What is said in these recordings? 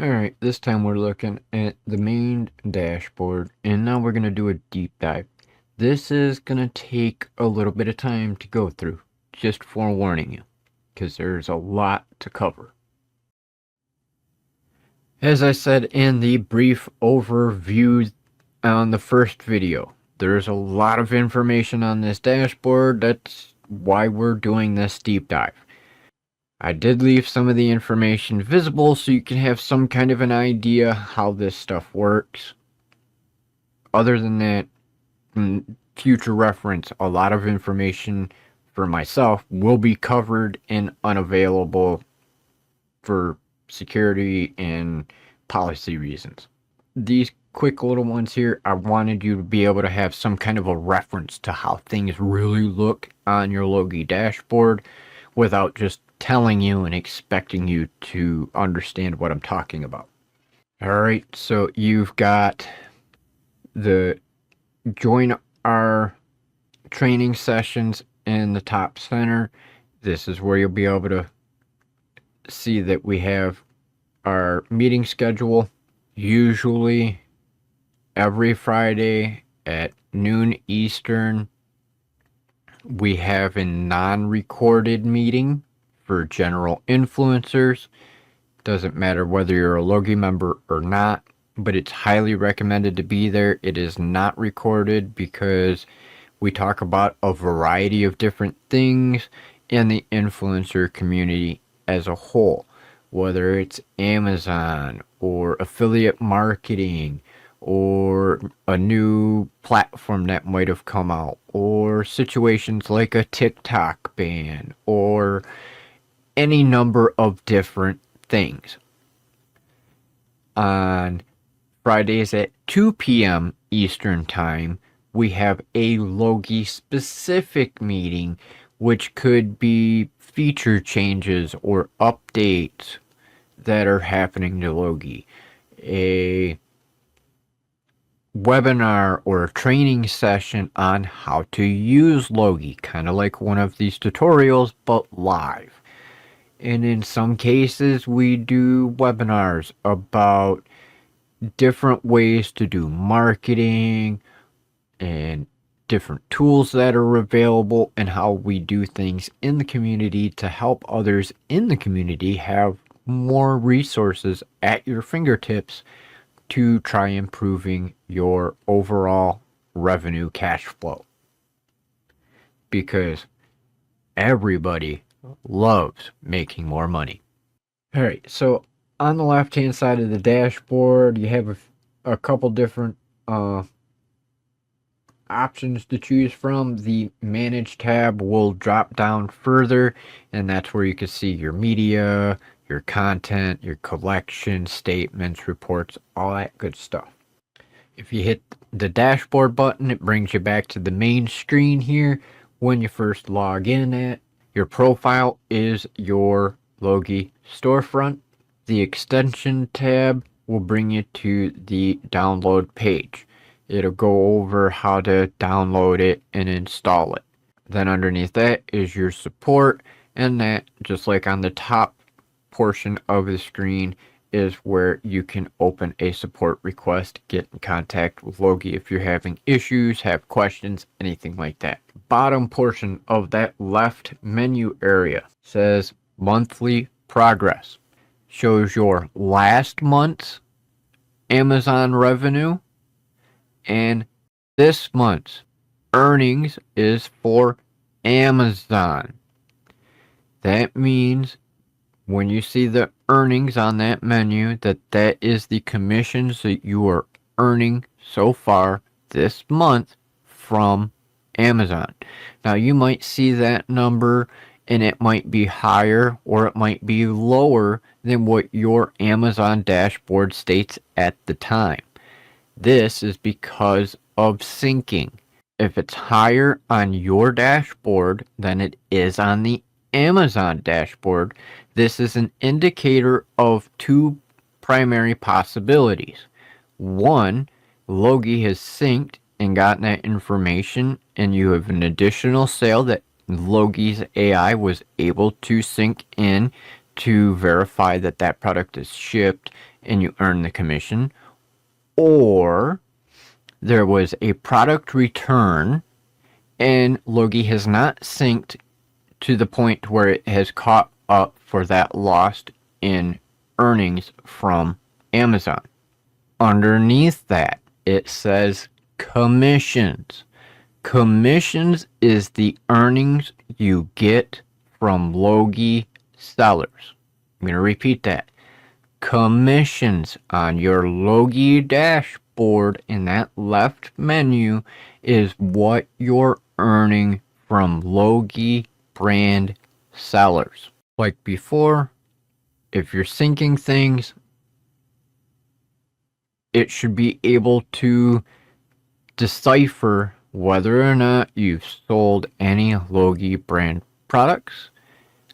Alright, this time we're looking at the main dashboard, and now we're going to do a deep dive. This is going to take a little bit of time to go through, just forewarning you, because there's a lot to cover. As I said in the brief overview on the first video, there's a lot of information on this dashboard. That's why we're doing this deep dive. I did leave some of the information visible so you can have some kind of an idea how this stuff works. Other than that, in future reference, a lot of information for myself will be covered and unavailable for security and policy reasons. These quick little ones here, I wanted you to be able to have some kind of a reference to how things really look on your Logie dashboard without just telling you and expecting you to understand what I'm talking about. Alright, so you've got the join our training sessions in the top center. This is where you'll be able to see that we have our meeting schedule, usually every Friday at noon Eastern. We have a non-recorded meeting for general influencers. Doesn't matter whether you're a Logie member or not, but it's highly recommended to be there. It is not recorded because we talk about a variety of different things in the influencer community as a whole, whether it's Amazon or affiliate marketing or a new platform that might have come out, or situations like a TikTok ban, or any number of different things. On Fridays at 2 p.m. Eastern Time, we have a Logie specific meeting, which could be feature changes or updates that are happening to Logie. A webinar or a training session on how to use Logie, kind of like one of these tutorials, but live. And in some cases, we do webinars about different ways to do marketing and different tools that are available and how we do things in the community to help others in the community have more resources at your fingertips to try improving your overall revenue cash flow. Because everybody loves making more money. Alright, so on the left hand side of the dashboard, you have a couple different options to choose from. The Manage tab will drop down further, and that's where you can see your media, your content, your collection, statements, reports, all that good stuff. If you hit the dashboard button, it brings you back to the main screen here when you first log in. Your profile is your Logie storefront. The extension tab will bring you to the download page. It'll go over how to download it and install it. Then underneath that is your support, and that, just like on the top portion of the screen, is where you can open a support request, get in contact with Logie if you're having issues, have questions, anything like that. Bottom portion of that left menu area says monthly progress. Shows your last month's Amazon revenue, and this month's earnings is for Amazon. That means when you see the earnings on that menu, that is the commissions that you are earning so far this month from Amazon. Now you might see that number and it might be higher or it might be lower than what your Amazon dashboard states at the time. This is because of syncing. If it's higher on your dashboard than it is on the Amazon dashboard, this is an indicator of two primary possibilities. One, Logie has synced and gotten that information, and you have an additional sale that Logie's AI was able to sync in to verify that that product is shipped and you earn the commission, or there was a product return and Logie has not synced to the point where it has caught up for that lost in earnings from Amazon. Underneath that, it says commissions. Commissions is the earnings you get from Logie sellers. I'm going to repeat that. Commissions on your Logie dashboard in that left menu is what you're earning from Logie brand sellers. Like before, if you're syncing things, it should be able to decipher whether or not you've sold any Logie brand products,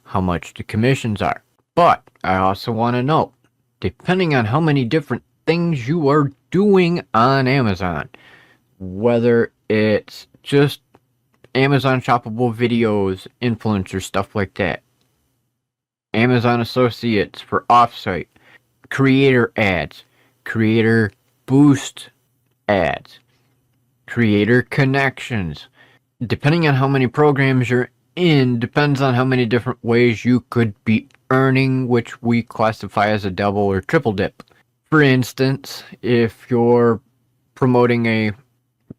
how much the commissions are. But I also want to note, depending on how many different things you are doing on Amazon, whether it's just Amazon shoppable videos, influencer stuff like that, Amazon Associates for offsite, creator ads, creator boost ads, creator connections. Depending on how many programs you're in, depends on how many different ways you could be earning, which we classify as a double or triple dip. For instance, if you're promoting a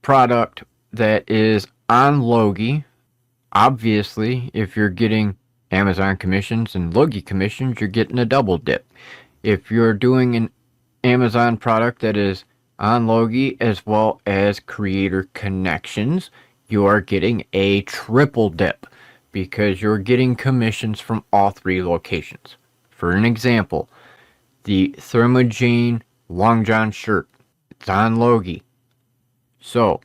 product that is on Logie, obviously, if you're getting Amazon commissions and Logie commissions, you're getting a double dip. If you're doing an Amazon product that is on Logie as well as creator connections, you are getting a triple dip because you're getting commissions from all three locations. For an example, the Thermogene Long John shirt, it's on Logie. So,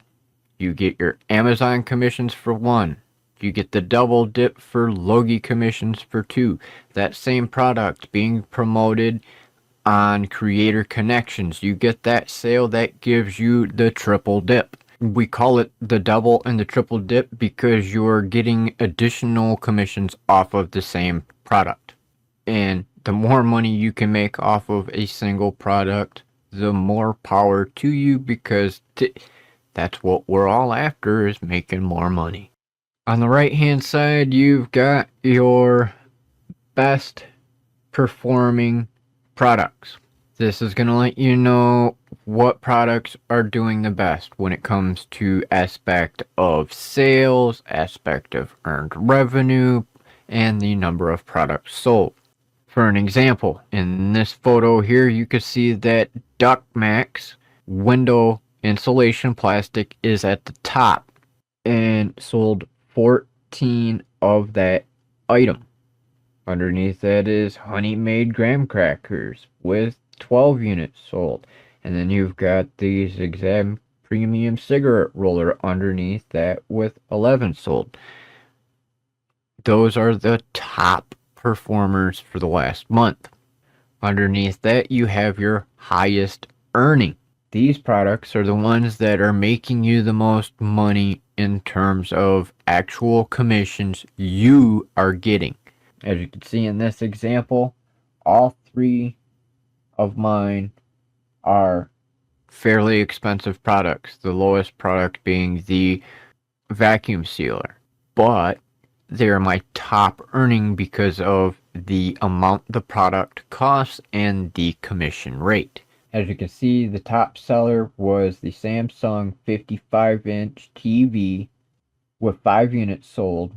you get your Amazon commissions for 1. You get the double dip for Logie commissions for 2. That same product being promoted on creator connections, you get that sale that gives you the triple dip. We call it the double and the triple dip because you're getting additional commissions off of the same product. And the more money you can make off of a single product, the more power to you, because that's what we're all after, is making more money. On the right hand side, you've got your best performing products. This is going to let you know what products are doing the best when it comes to aspect of sales, aspect of earned revenue, and the number of products sold. For an example, in this photo here, you can see that DuckMax window insulation plastic is at the top and sold 14 of that item. Underneath that is Honey Made graham crackers with 12 units sold. And then you've got the Zigzag Premium cigarette roller underneath that with 11 sold. Those are the top performers for the last month. Underneath that, you have your highest earning. These products are the ones that are making you the most money in terms of actual commissions you are getting. As you can see in this example, all 3 of mine are fairly expensive products. The lowest product being the vacuum sealer. But they're my top earning because of the amount the product costs and the commission rate. As you can see, the top seller was the Samsung 55-inch TV with 5 units sold,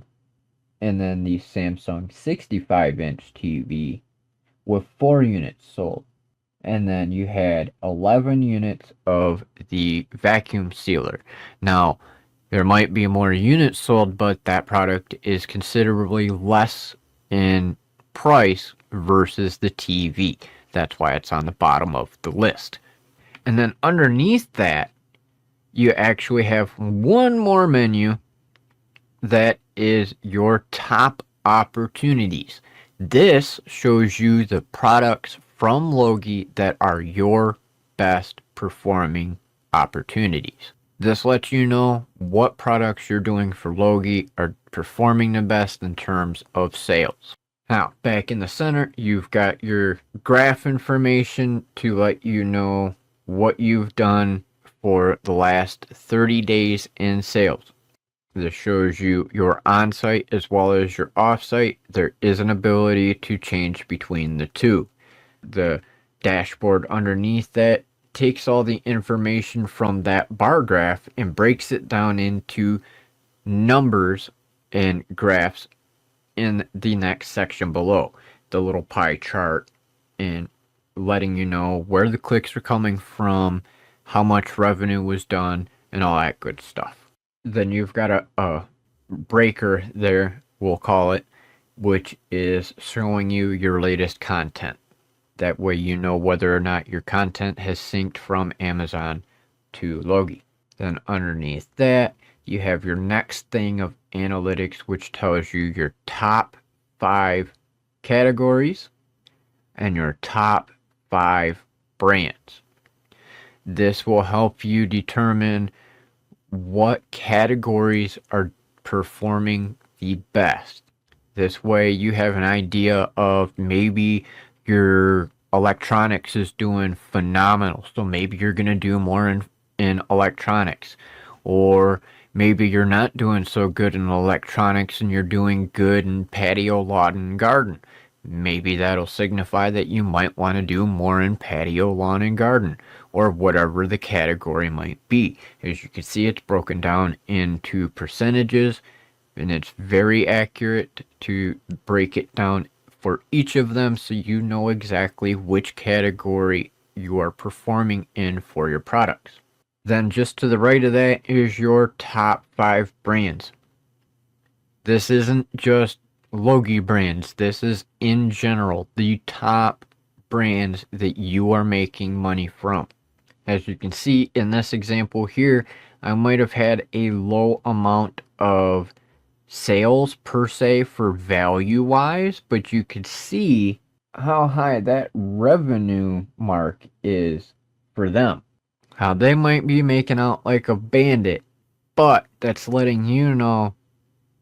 and then the Samsung 65-inch TV with 4 units sold. And then you had 11 units of the vacuum sealer. Now, there might be more units sold, but that product is considerably less in price versus the TV. That's why it's on the bottom of the list. And then underneath that, you actually have one more menu that is your top opportunities. This shows you the products from Logie that are your best performing opportunities. This lets you know what products you're doing for Logie are performing the best in terms of sales. Now, back in the center, you've got your graph information to let you know what you've done for the last 30 days in sales. This shows you your on-site as well as your off-site. There is an ability to change between the two. The dashboard underneath that takes all the information from that bar graph and breaks it down into numbers and graphs in the next section below. The little pie chart and letting you know where the clicks are coming from, how much revenue was done, and all that good stuff. Then you've got a breaker there, we'll call it, which is showing you your latest content. That way you know whether or not your content has synced from Amazon to Logie. Then underneath that, you have your next thing of analytics, which tells you your top 5 categories and your top 5 brands. This will help you determine what categories are performing the best. This way you have an idea of maybe your electronics is doing phenomenal, so maybe you're going to do more in electronics. Or maybe you're not doing so good in electronics and you're doing good in patio, lawn, and garden. Maybe that'll signify that you might want to do more in patio, lawn, and garden, or whatever the category might be. As you can see, it's broken down into percentages, and it's very accurate to break it down for each of them so you know exactly which category you are performing in for your products. Then just to the right of that is your top 5 brands. This isn't just Logie brands. This is in general the top brands that you are making money from. As you can see in this example here, I might have had a low amount of sales per se for value wise, but you could see how high that revenue mark is for them. How they might be making out like a bandit, but that's letting you know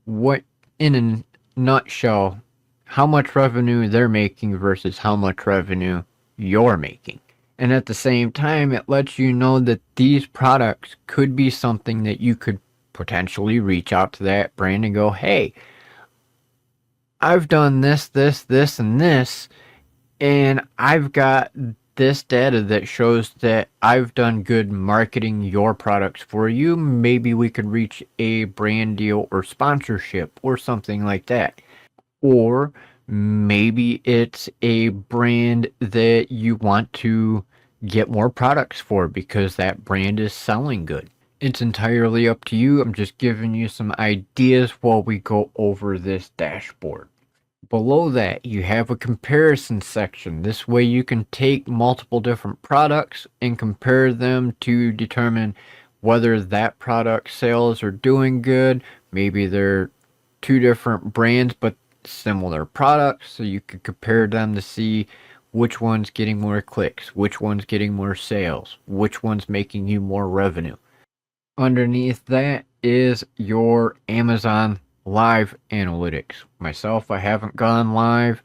what, in a nutshell, how much revenue they're making versus how much revenue you're making. And at the same time, it lets you know that these products could be something that you could potentially reach out to that brand and go, hey, I've done this, and this, and I've got this data that shows that I've done good marketing your products for you. Maybe we could reach a brand deal or sponsorship or something like that. Or maybe it's a brand that you want to get more products for because that brand is selling good. It's entirely up to you. I'm just giving you some ideas while we go over this dashboard. Below that, you have a comparison section. This way you can take multiple different products and compare them to determine whether that product sales are doing good. Maybe they're 2 different brands but similar products, so you could compare them to see which one's getting more clicks, which one's getting more sales, which one's making you more revenue. Underneath that is your Amazon live analytics. Myself, I haven't gone live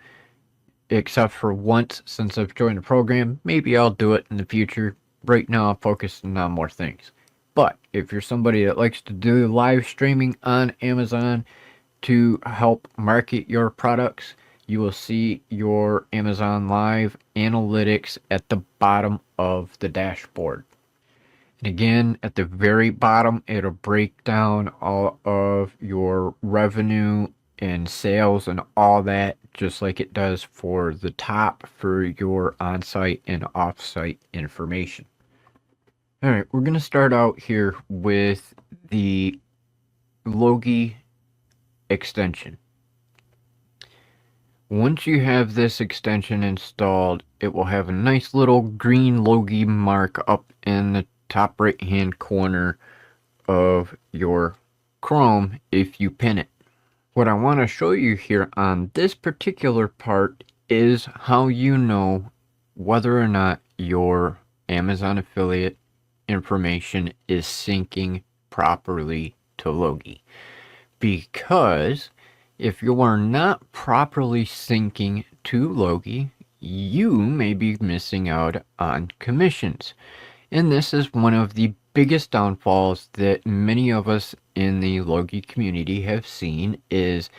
except for once since I've joined the program. Maybe I'll do it in the future. Right now I'm focusing on more things. But if you're somebody that likes to do live streaming on Amazon to help market your products, you will see your Amazon live analytics at the bottom of the dashboard. And again, at the very bottom, it'll break down all of your revenue and sales and all that, just like it does for the top for your on-site and off-site information. All right, we're going to start out here with the Logie extension. Once you have this extension installed, it will have a nice little green Logie mark up in the top right hand corner of your Chrome if you pin it. What I want to show you here on this particular part is how you know whether or not your Amazon affiliate information is syncing properly to Logie. Because If you are not properly syncing to Logie, you may be missing out on commissions. And this is one of the biggest downfalls that many of us in the Logie community have seen is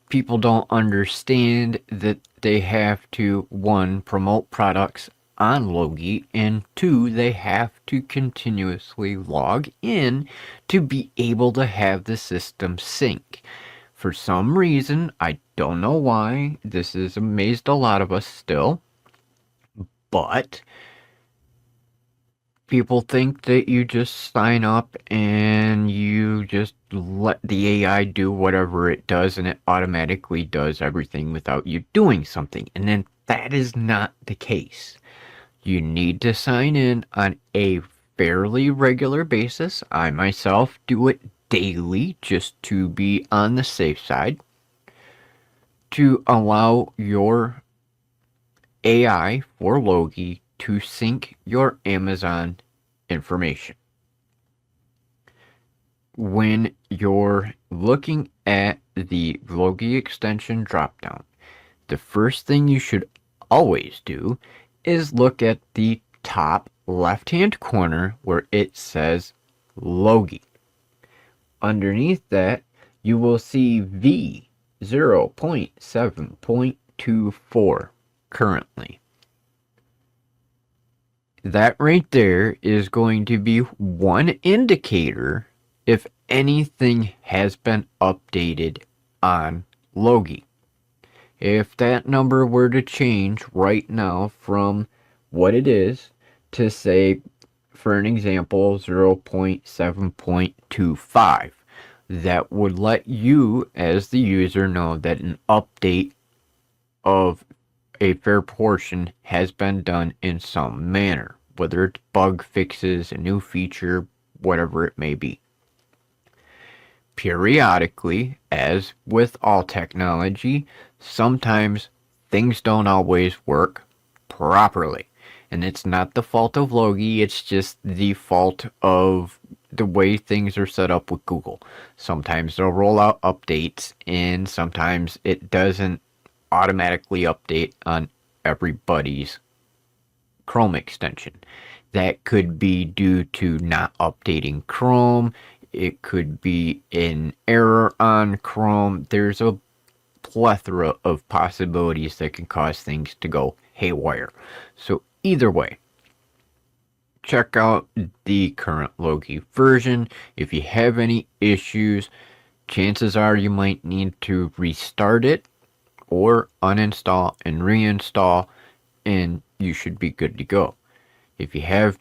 people don't understand that they have to, one, promote products on Logie, and two, they have to continuously log in to be able to have the system sync. For some reason, I don't know why, this has amazed a lot of us still, but people think that you just sign up and you just let the AI do whatever it does and it automatically does everything without you doing something. And then that is not the case. You need to sign in on a fairly regular basis. I myself do it daily just to be on the safe side, to allow your AI for Logie to sync your Amazon information. When you're looking at the Logie extension dropdown, the first thing you should always do is look at the top left-hand corner where it says Logie. Underneath that, you will see V0.7.24 currently. That right there is going to be one indicator if anything has been updated on Logie. If that number were to change right now from what it is to, say, for an example, 0.7.25, that would let you as the user know that an update of a fair portion has been done in some manner, whether it's bug fixes, a new feature, whatever it may be. Periodically, as with all technology, sometimes things don't always work properly. And it's not the fault of Logie, it's just the fault of the way things are set up with Google. Sometimes they'll roll out updates, and sometimes it doesn't automatically update on everybody's Chrome extension. That could be due to not updating Chrome. It could be an error on Chrome. There's a plethora of possibilities that can cause things to go haywire. So either way, check out the current Logie version. If you have any issues, chances are you might need to restart it or uninstall and reinstall, and you should be good to go. If you have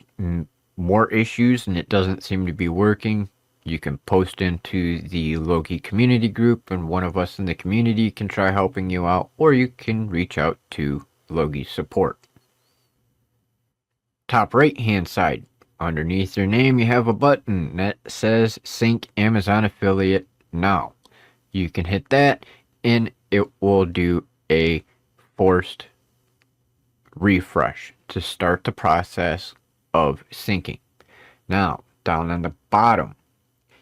more issues and it doesn't seem to be working, you can post into the Logie community group and one of us in the community can try helping you out, or you can reach out to Logie support. Top right hand side, underneath your name, you have a button that says Sync Amazon Affiliate Now. You can hit that and it will do a forced refresh to start the process of syncing. Now, down on the bottom,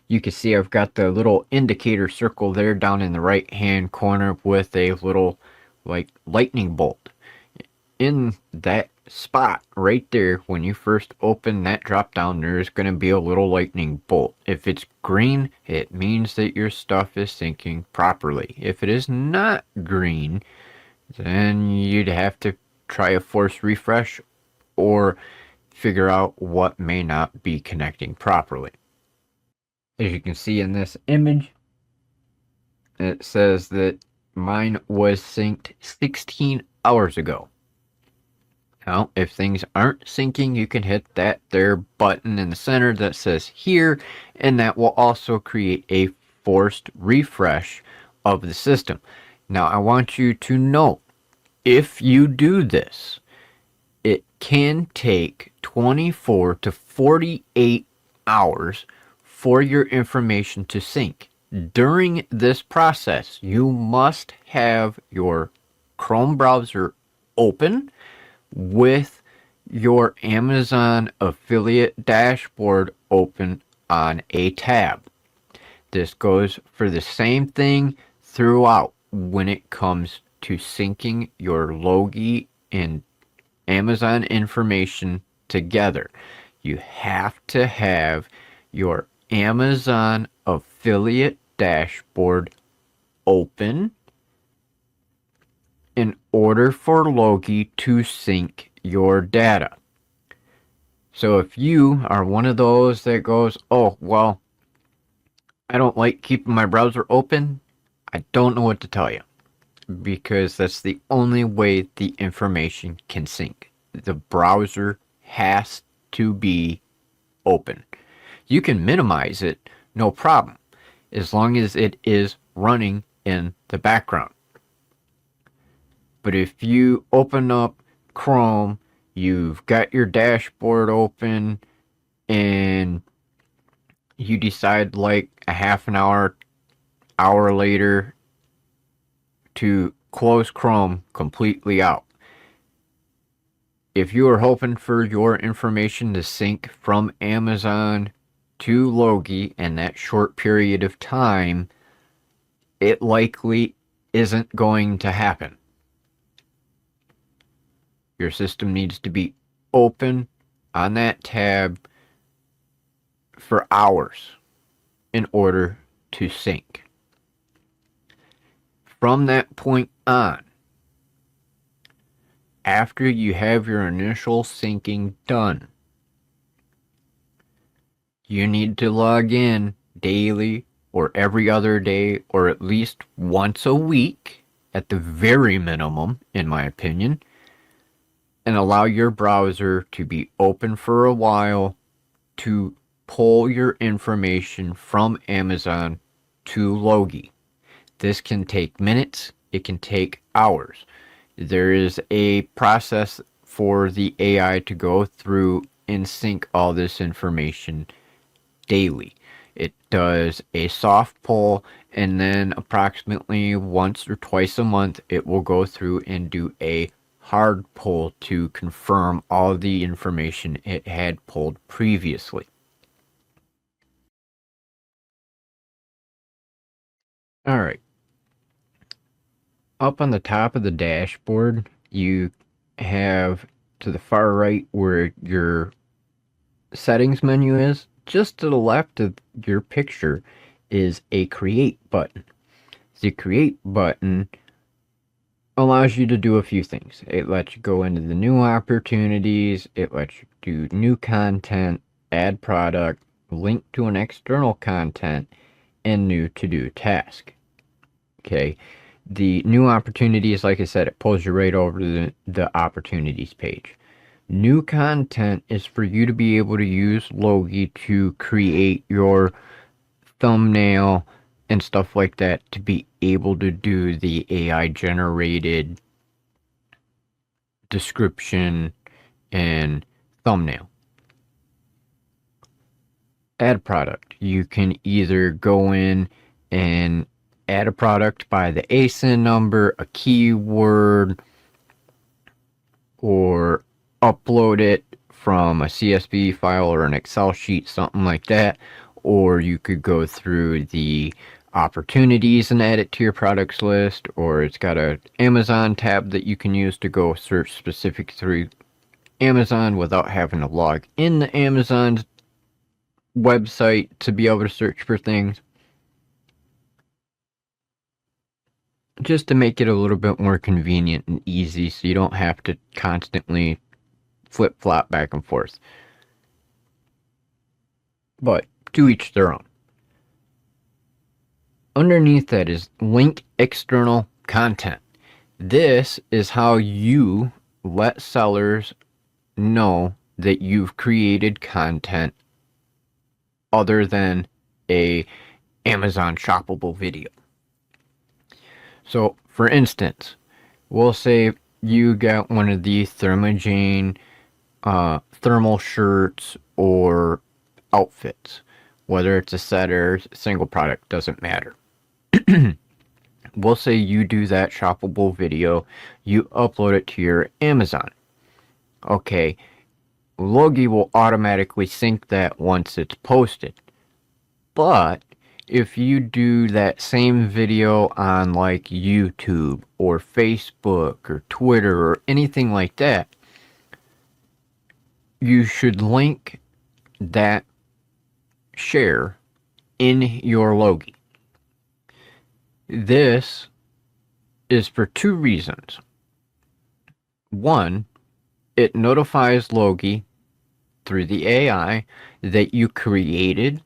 you can see I've got the little indicator circle there down in the right hand corner with a little like lightning bolt. In that spot right there, when you first open that drop down, there's going to be a little lightning bolt. If it's green, it means that your stuff is syncing properly. If it is not green, then you'd have to try a force refresh or figure out what may not be connecting properly. As you can see in this image, it says that mine was synced 16 hours ago. Now, if things aren't syncing, you can hit that there button in the center that says here, and that will also create a forced refresh of the system. Now, I want you to note, if you do this, it can take 24 to 48 hours for your information to sync. During this process, you must have your Chrome browser open with your Amazon affiliate dashboard open on a tab. This goes for the same thing throughout when it comes to syncing your Logie and Amazon information together. You have to have your Amazon affiliate dashboard open in order for Logie to sync your data. So if you are one of those that goes, oh, well, I don't like keeping my browser open, I don't know what to tell you, because that's the only way the information can sync. The browser has to be open. You can minimize it, no problem, as long as it is running in the background. But if you open up Chrome, you've got your dashboard open, and you decide like a half an hour later to close Chrome completely out. If you are hoping for your information to sync from Amazon to Logie in that short period of time, it likely isn't going to happen. Your system needs to be open on that tab for hours in order to sync. From that point on, after you have your initial syncing done, you need to log in daily or every other day or at least once a week at the very minimum, in my opinion, and allow your browser to be open for a while to pull your information from Amazon to Logie. This can take minutes, it can take hours. There is a process for the AI to go through and sync all this information daily. It does a soft pull, and then approximately once or twice a month, it will go through and do a hard pull to confirm all of the information it had pulled previously. All right. Up on the top of the dashboard, you have to the far right where your settings menu is. Just to the left of your picture is a create button. The create button allows you to do a few things. It lets you go into the new opportunities, it lets you do new content, add product, link to an external content, and new to-do task. Okay, the new opportunities, like I said, it pulls you right over to the opportunities page. New content is for you to be able to use Logie to create your thumbnail and stuff like that, to be able to do the AI generated description and thumbnail. Add product. You can either go in and add a product by the ASIN number, a keyword, or upload it from a CSV file or an Excel sheet, something like that. Or you could go through the opportunities and add it to your products list, or it's got an Amazon tab that you can use to go search specific through Amazon without having to log in the Amazon's website to be able to search for things. Just to make it a little bit more convenient and easy so you don't have to constantly flip-flop back and forth. But to each their own. Underneath that is link external content. This is how you let sellers know that you've created content other than a Amazon shoppable video. So, for instance, we'll say you got one of these Thermogene thermal shirts or outfits. Whether it's a set or single product, doesn't matter. We'll say you do that shoppable video, you upload it to your Amazon. Okay, Logie will automatically sync that once it's posted. But if you do that same video on like YouTube or Facebook or Twitter or anything like that, you should link that share in your Logie. This is for two reasons. One, it notifies Logie through the AI that you created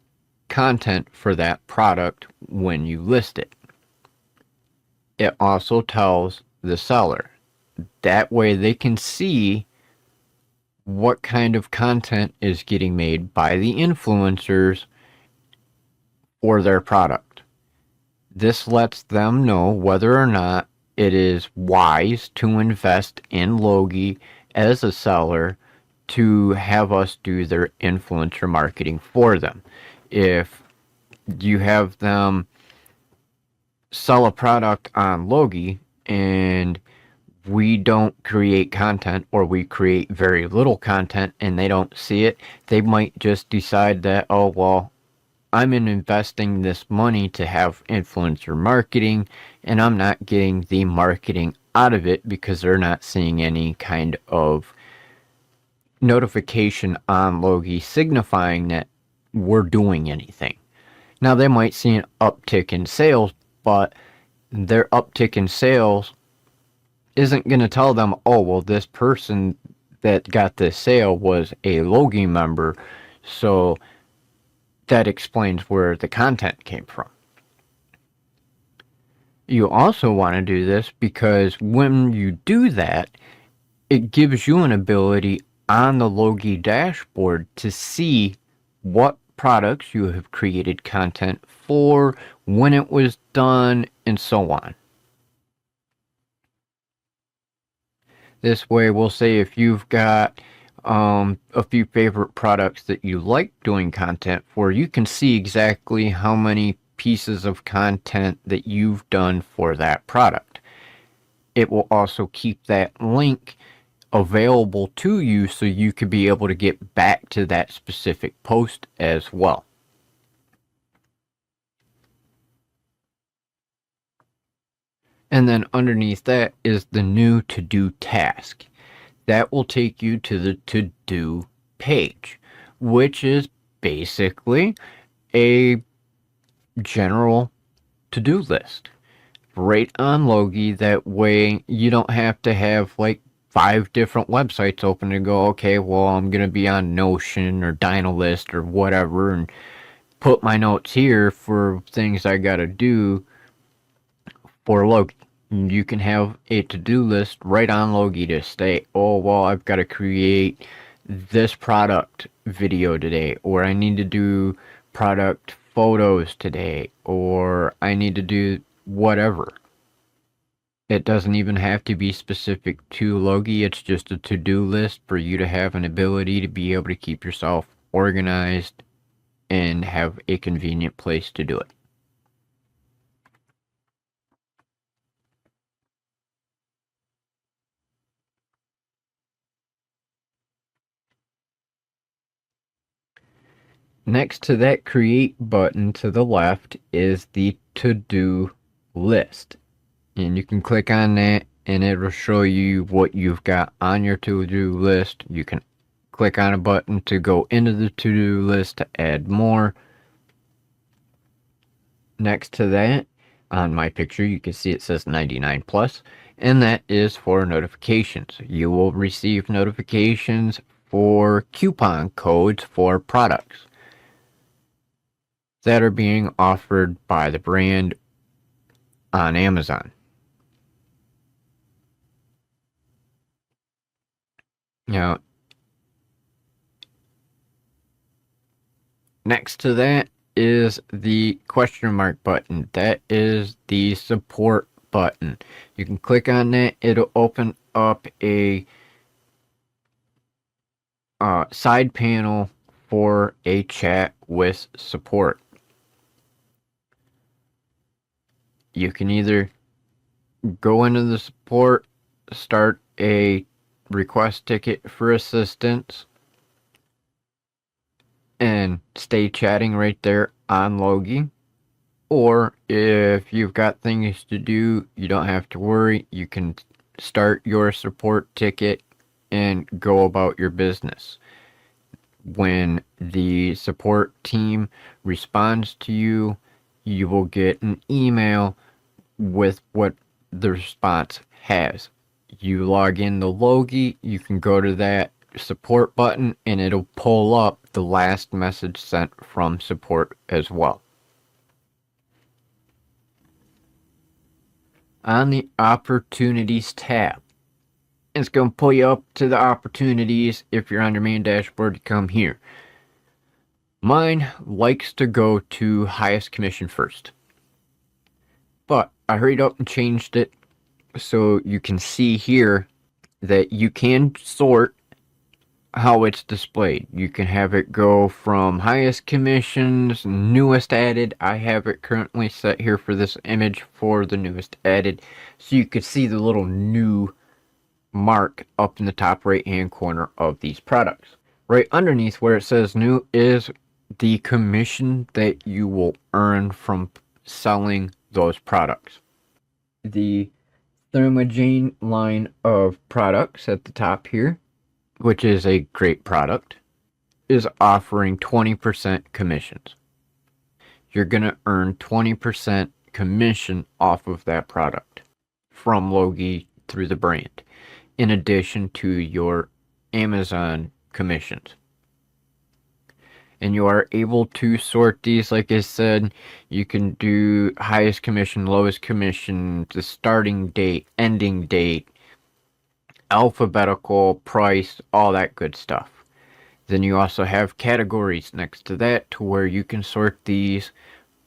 content for that product when you list it. It also tells the seller. That way they can see what kind of content is getting made by the influencers for their product. This lets them know whether or not it is wise to invest in Logie as a seller to have us do their influencer marketing for them. If you have them sell a product on Logie and we don't create content, or we create very little content and they don't see it, they might just decide that, oh, well, I'm investing this money to have influencer marketing and I'm not getting the marketing out of it because they're not seeing any kind of notification on Logie signifying that we're doing anything. Now, they might see an uptick in sales, but their uptick in sales isn't going to tell them, oh, well, this person that got this sale was a Logie member, so that explains where the content came from. You also want to do this because when you do that, it gives you an ability on the Logie dashboard to see what products you have created content for, when it was done, and so on. This way, we'll say if you've got a few favorite products that you like doing content for, you can see exactly how many pieces of content that you've done for that product. It will also keep that link available to you so you could be able to get back to that specific post as well. And then underneath that is the new to-do task. That will take you to the to-do page, which is basically a general to-do list right on Logie. That way you don't have to have like 5 different websites open and go, okay, well, I'm going to be on Notion or Dynalist or whatever and put my notes here for things I got to do for Logie. You can have a to-do list right on Logie to say, oh, well, I've got to create this product video today, or I need to do product photos today, or I need to do whatever. It doesn't even have to be specific to Logie. It's just a to-do list for you to have an ability to be able to keep yourself organized and have a convenient place to do it. Next to that create button to the left is the to-do list. And you can click on that and it will show you what you've got on your to-do list. You can click on a button to go into the to-do list to add more. Next to that, on my picture, you can see it says 99 plus, and that is for notifications. You will receive notifications for coupon codes for products that are being offered by the brand on Amazon. Now, next to that is the question mark button. That is the support button. You can click on that. It'll open up a side panel for a chat with support. You can either go into the support, start a request ticket for assistance, and stay chatting right there on Logie, Or if you've got things to do, you don't have to worry. You can start your support ticket and go about your business. When the support team responds to you, you will get an email with what the response has. You log in the Logie, you can go to that support button and it'll pull up the last message sent from support as well. On the Opportunities tab, it's going to pull you up to the opportunities. If you're on your main dashboard, you come here. Mine likes to go to highest commission first, but I hurried up and changed it so you can see here that you can sort how it's displayed. You can have it go from highest commissions, newest added. I have it currently set here for this image for the newest added, so you could see the little new mark up in the top right hand corner of these products. Right underneath where it says new is the commission that you will earn from selling those products. The Thermogene line of products at the top here, which is a great product, is offering 20% commissions. You're going to earn 20% commission off of that product from Logie through the brand, in addition to your Amazon commissions. And you are able to sort these, like I said. You can do highest commission, lowest commission, the starting date, ending date, alphabetical, price, all that good stuff. Then you also have categories next to that to where you can sort these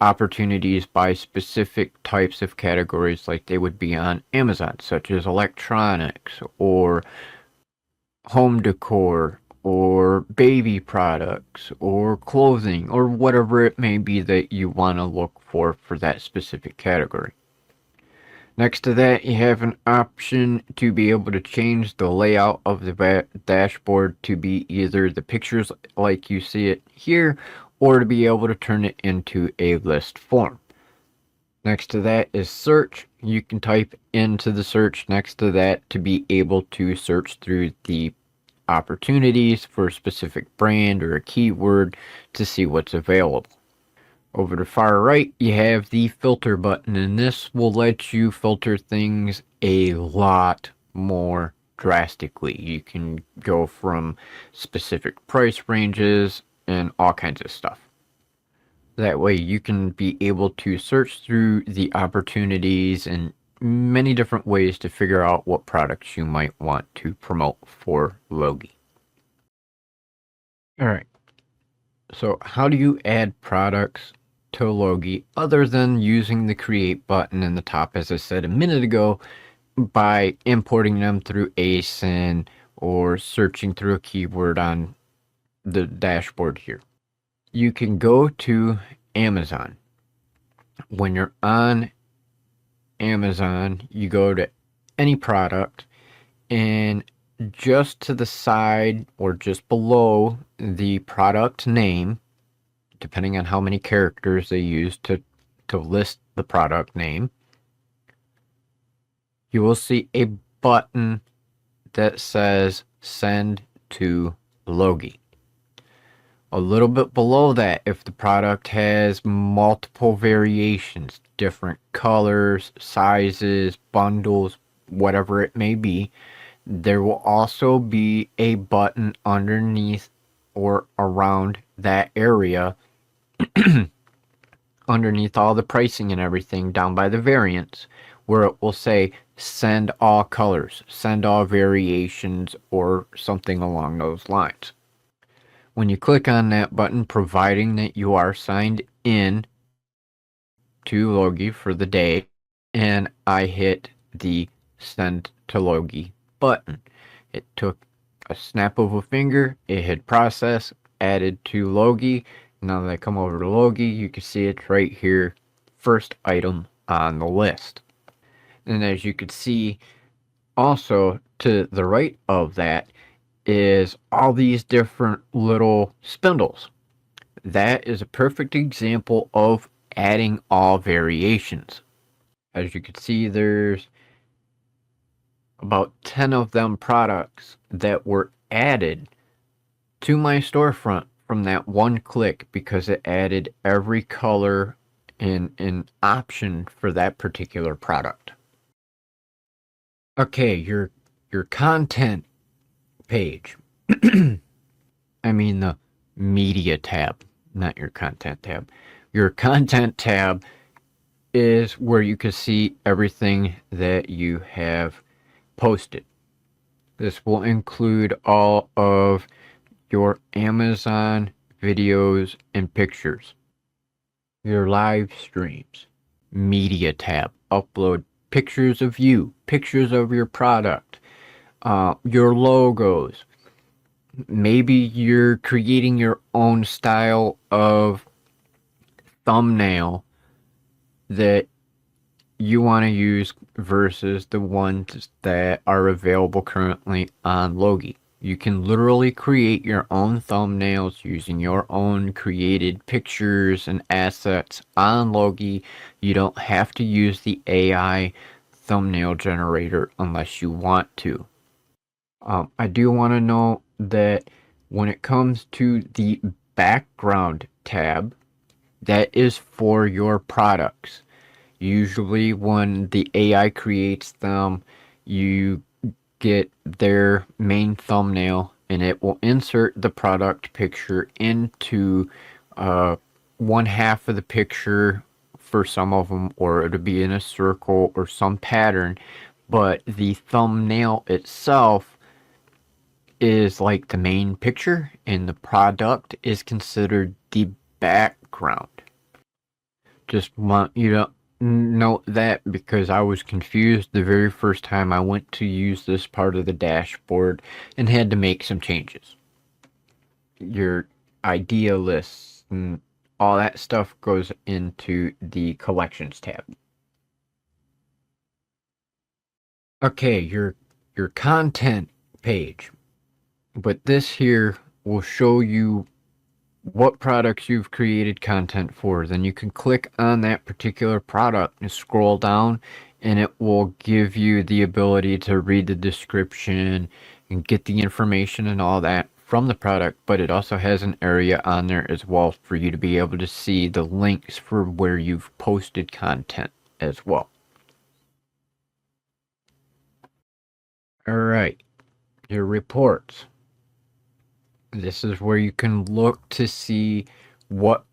opportunities by specific types of categories like they would be on Amazon, such as electronics or home decor or baby products or clothing or whatever it may be that you want to look for that specific category. Next to that, you have an option to be able to change the layout of the dashboard to be either the pictures like you see it here, or to be able to turn it into a list form. Next to that is search. You can type into the search next to that to be able to search through the opportunities for a specific brand or a keyword to see what's available. Over to far right, you have the filter button, and this will let you filter things a lot more drastically. You can go from specific price ranges and all kinds of stuff. That way you can be able to search through the opportunities in many different ways to figure out what products you might want to promote for Logie. Alright, so how do you add products to Logie other than using the create button in the top, as I said a minute ago, by importing them through ASIN or searching through a keyword on the dashboard here? You can go to Amazon. When you're on Amazon, you go to any product, and just to the side or just below the product name, depending on how many characters they use to list the product name, you will see a button that says send to Logie. A little bit below that, if the product has multiple variations, different colors, sizes, bundles, whatever it may be, there will also be a button underneath or around that area underneath all the pricing and everything down by the variants, where it will say send all colors, send all variations, or something along those lines. When you click on that button, providing that you are signed in to Logie for the day, and I hit the send to Logie button, it took a snap of a finger, it had processed, added to Logie. Now that I come over to Logie, you can see it's right here, first item on the list. And as you can see, also to the right of that is all these different little spindles. That is a perfect example of adding all variations. As you can see, there's about 10 of them products that were added to my storefront from that one click because it added every color and an option for that particular product. Okay, your content page. I mean the media tab, not your content tab. Your content tab is where you can see everything that you have posted. This will include all of your Amazon videos and pictures, your live streams, media tab, upload pictures of you, pictures of your product, your logos. Maybe you're creating your own style of thumbnail that you want to use versus the ones that are available currently on Logie. You can literally create your own thumbnails using your own created pictures and assets on Logie. You don't have to use the AI thumbnail generator unless you want to. I do want to note that when it comes to the background tab, that is for your products. Usually when the AI creates them, you get their main thumbnail and it will insert the product picture into one half of the picture for some of them, or it'll be in a circle or some pattern, but the thumbnail itself is like the main picture and the product is considered the background. Just want you to note that because I was confused the very first time I went to use this part of the dashboard and had to make some changes. Your idea lists and all that stuff goes into the collections tab. Okay, your content page. But this here will show you what products you've created content for. Then you can click on that particular product and scroll down and it will give you the ability to read the description and get the information and all that from the product, but it also has an area on there as well for you to be able to see the links for where you've posted content as well. Alright, your reports. This is where you can look to see what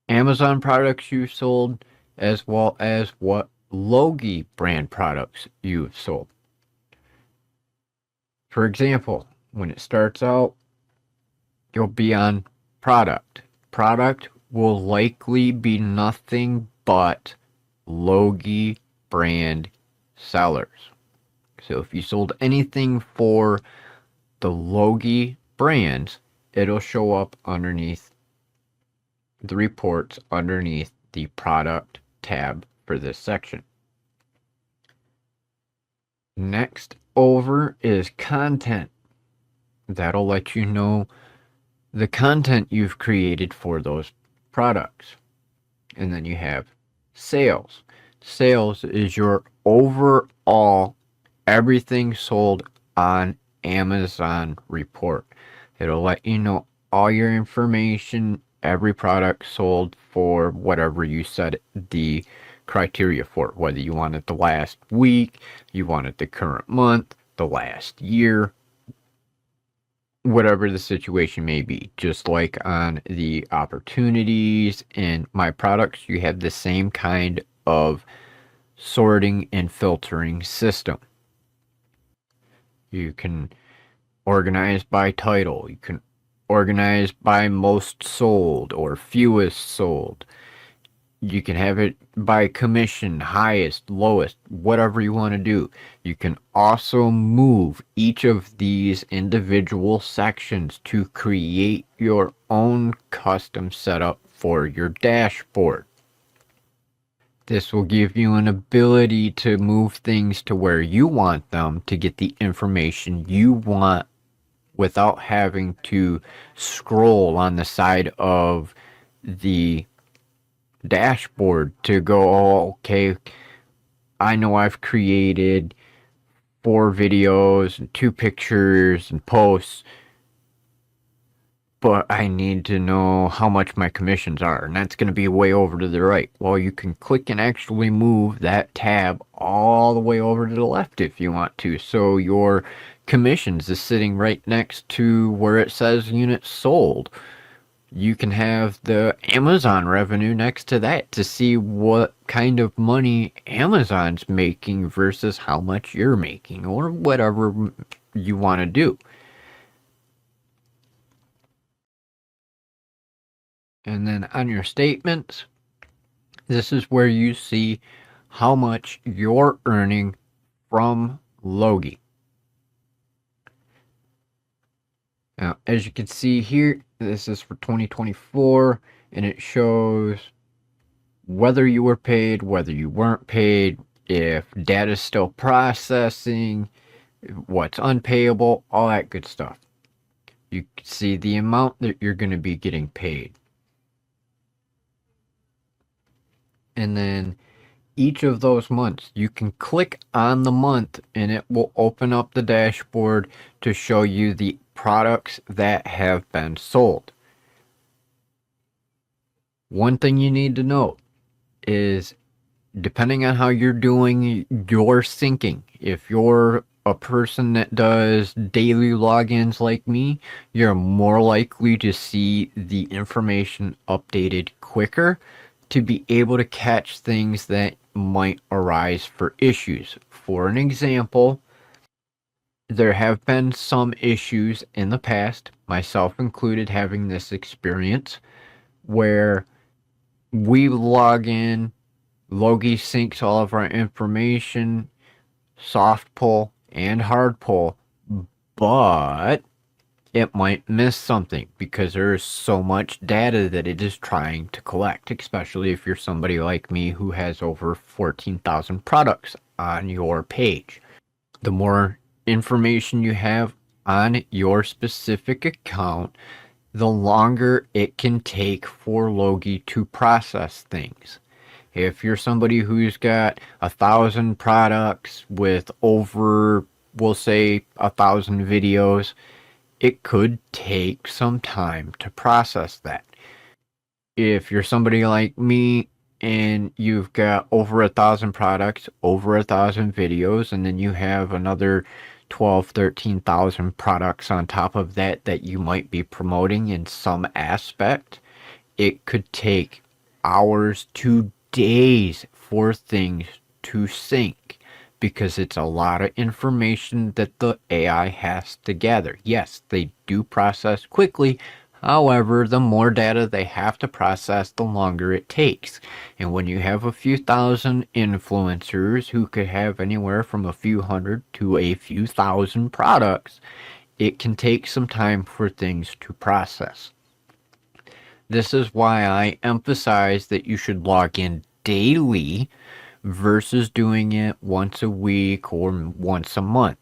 Amazon products you've sold as well as what Logie brand products you've sold. For example, when it starts out, you'll be on product. Product will likely be nothing but Logie brand sellers. So if you sold anything for the Logie brands, it'll show up underneath the reports underneath the product tab for this section. Next over is content. That'll let you know the content you've created for those products. And then you have sales. Sales is your overall everything sold on Amazon report. It'll let you know all your information, every product sold for whatever you set the criteria for, whether you want it the last week, you want it the current month, the last year, whatever the situation may be. Just like on the opportunities and my products, you have the same kind of sorting and filtering system. You can organize by title. You can organize by most sold or fewest sold. You can have it by commission, highest, lowest, whatever you want to do. You can also move each of these individual sections to create your own custom setup for your dashboard. This will give you an ability to move things to where you want them to get the information you want without having to scroll on the side of the dashboard to go, oh, okay, I know I've created 4 videos and 2 pictures and posts, but I need to know how much my commissions are, and that's going to be way over to the right. Well, you can click and actually move that tab all the way over to the left if you want to, so your commissions is sitting right next to where it says units sold. You can have the Amazon revenue next to that to see what kind of money Amazon's making versus how much you're making, or whatever you want to do. And then on your statements, this is where you see how much you're earning from Logie. Now, as you can see here, this is for 2024, and it shows whether you were paid, whether you weren't paid, if data is still processing, what's unpayable, all that good stuff. You can see the amount that you're going to be getting paid. And then each of those months, you can click on the month and it will open up the dashboard to show you the products that have been sold. One thing you need to note is, depending on how you're doing your syncing, if you're a person that does daily logins like me, you're more likely to see the information updated quicker to be able to catch things that might arise for issues. For an example, there have been some issues in the past, myself included having this experience, where we log in, Logie syncs all of our information, soft pull and hard pull, but it might miss something because there is so much data that it is trying to collect, especially if you're somebody like me who has over 14,000 products on your page. The more information you have on your specific account, the longer it can take for Logie to process things. If you're somebody who's got 1,000 products with over, we'll say, 1,000 videos, it could take some time to process that. If you're somebody like me and you've got over 1,000 products, over 1,000 videos, and then you have another 12, 13,000 products on top of that that you might be promoting in some aspect, it could take hours to days for things to sync, because it's a lot of information that the AI has to gather. Yes, they do process quickly. However, the more data they have to process, the longer it takes. And when you have a few thousand influencers who could have anywhere from a few hundred to a few thousand products, it can take some time for things to process. This is why I emphasize that you should log in daily versus doing it once a week or once a month.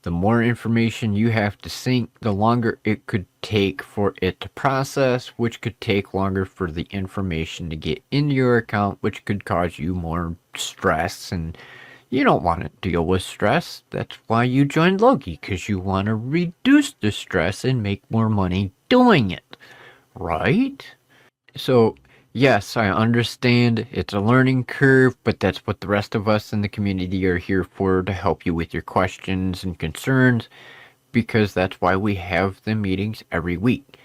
The more information you have to sync, the longer it could take for it to process, which could take longer for the information to get into your account, which could cause you more stress, and you don't want to deal with stress. That's why you joined Logie, because you want to reduce the stress and make more money doing it, right? So yes, I understand it's a learning curve, but that's what the rest of us in the community are here for, to help you with your questions and concerns, because that's why we have the meetings every week.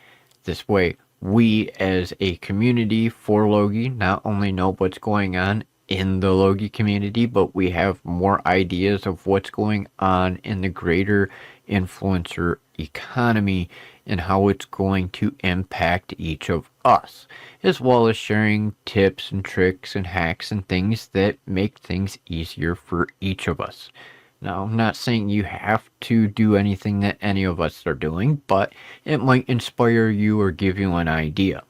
This way, we as a community for Logie not only know what's going on in the Logie community, but we have more ideas of what's going on in the greater influencer economy and how it's going to impact each of us, as well as sharing tips and tricks and hacks and things that make things easier for each of us. Now, I'm not saying you have to do anything that any of us are doing, but it might inspire you or give you an idea.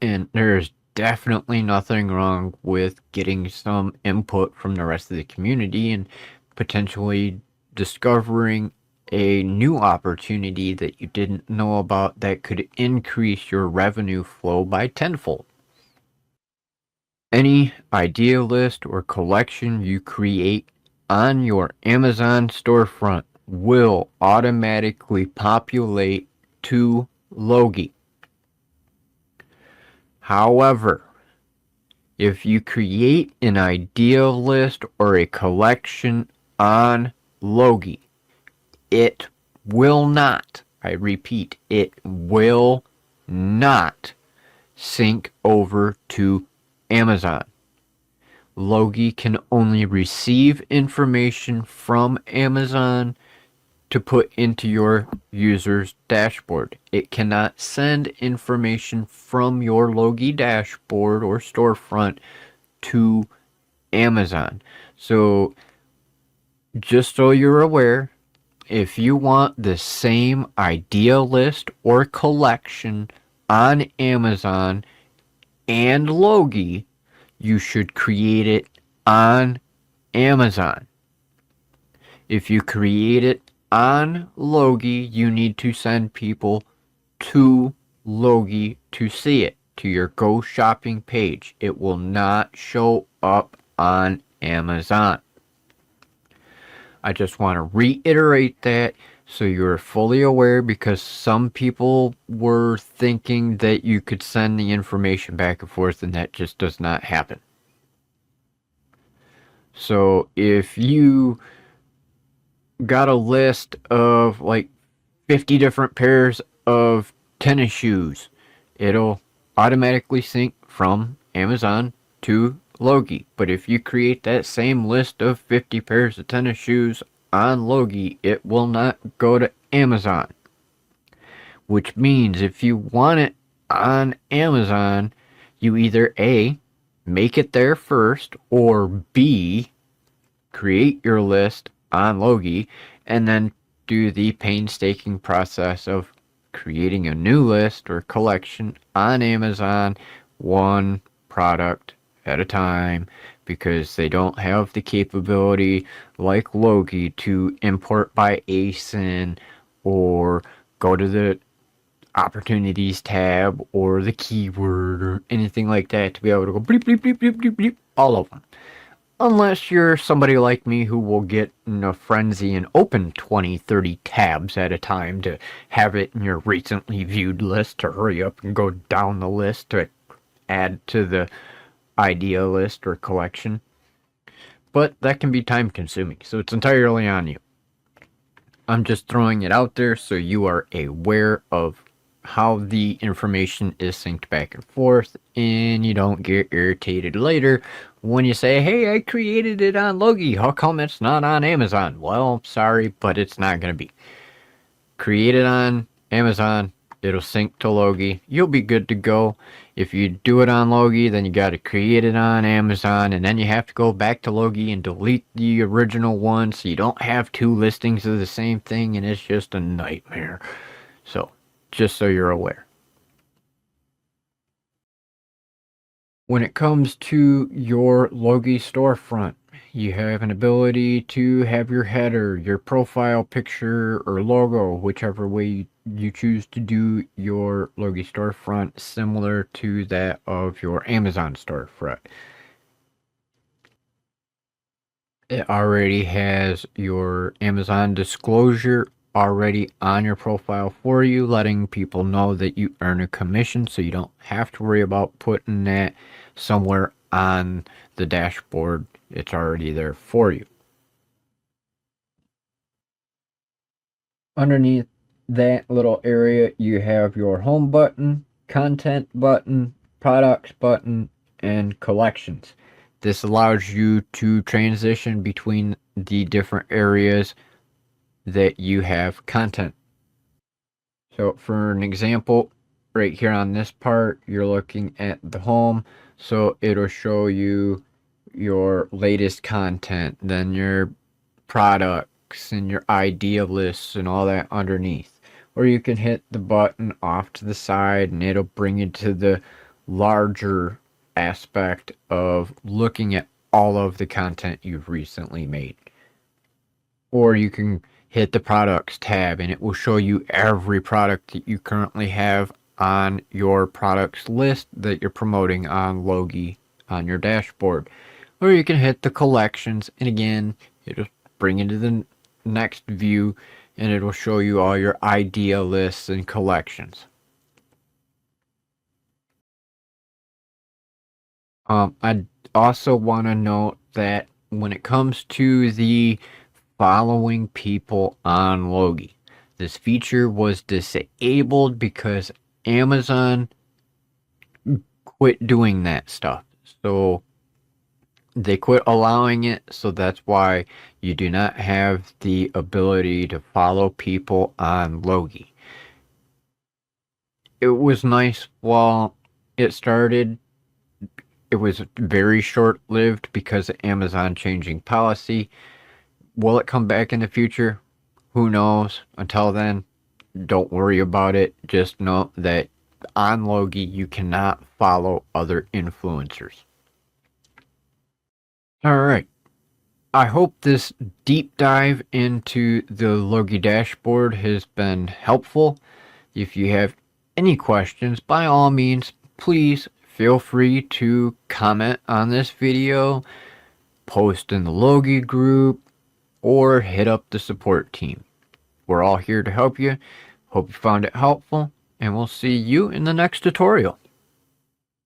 And there's definitely nothing wrong with getting some input from the rest of the community and potentially discovering a new opportunity that you didn't know about that could increase your revenue flow by tenfold. Any idea list or collection you create on your Amazon storefront will automatically populate to Logie. However, if you create an idea list or a collection on Logie, it will not, I repeat, it will not sync over to Amazon. Logie can only receive information from Amazon to put into your user's dashboard. It cannot send information from your Logie dashboard or storefront to Amazon. So just so you're aware, if you want the same idea list or collection on Amazon and Logie, you should create it on Amazon. If you create it on Logie, you need to send people to Logie to see it, to your Go Shopping page. It will not show up on Amazon. I just want to reiterate that so you're fully aware, because some people were thinking that you could send the information back and forth, and that just does not happen. So if you got a list of like 50 different pairs of tennis shoes, it'll automatically sync from Amazon to Logie. But if you create that same list of 50 pairs of tennis shoes on Logie, it will not go to Amazon. Which means if you want it on Amazon, you either A, make it there first, or B, create your list on Logie and then do the painstaking process of creating a new list or collection on Amazon, one product at a time, because they don't have the capability like Logie to import by ASIN or go to the opportunities tab or the keyword or anything like that to be able to go bleep, bleep, bleep, bleep, bleep, bleep, all of them. Unless you're somebody like me who will get in a frenzy and open 20, 30 tabs at a time to have it in your recently viewed list to hurry up and go down the list to add to the idea list or collection. But that can be time consuming, so it's entirely on you. I'm just throwing it out there so you are aware of how the information is synced back and forth, and you don't get irritated later when you say, hey, I created it on Logie, how come it's not on Amazon? Well, sorry, but it's not going to be. Create it on Amazon, it'll sync to Logie, you'll be good to go. If you do it on Logie, then you got to create it on Amazon, and then you have to go back to Logie and delete the original one so you don't have two listings of the same thing, and it's just a nightmare. So just so you're aware. When it comes to your Logie storefront, you have an ability to have your header, your profile picture, or logo, whichever way you choose to do your Logie storefront, similar to that of your Amazon storefront. It already has your Amazon disclosure already on your profile for you, letting people know that you earn a commission, so you don't have to worry about putting that somewhere on the dashboard. It's already there for you. Underneath that little area, you have your home button, content button, products button, and collections. This allows you to transition between the different areas that you have content. So for an example, right here on this part, you're looking at the home, so it'll show you your latest content, then your products and your idea lists and all that underneath. Or you can hit the button off to the side and it'll bring you to the larger aspect of looking at all of the content you've recently made. Or you can hit the products tab and it will show you every product that you currently have on your products list that you're promoting on Logie on your dashboard. Or you can hit the collections, and again, it'll bring you to the next view, and it'll show you all your idea lists and collections. I also want to note that when it comes to the following people on Logie, this feature was disabled because Amazon quit doing that stuff. So they quit allowing it, so that's why you do not have the ability to follow people on Logie. It was nice while it started. It was very short-lived because of Amazon changing policy. Will it come back in the future? Who knows? Until then, don't worry about it. Just know that on Logie, you cannot follow other influencers. Alright, I hope this deep dive into the Logie dashboard has been helpful. If you have any questions, by all means, please feel free to comment on this video, post in the Logie group, or hit up the support team. We're all here to help you. Hope you found it helpful, and we'll see you in the next tutorial.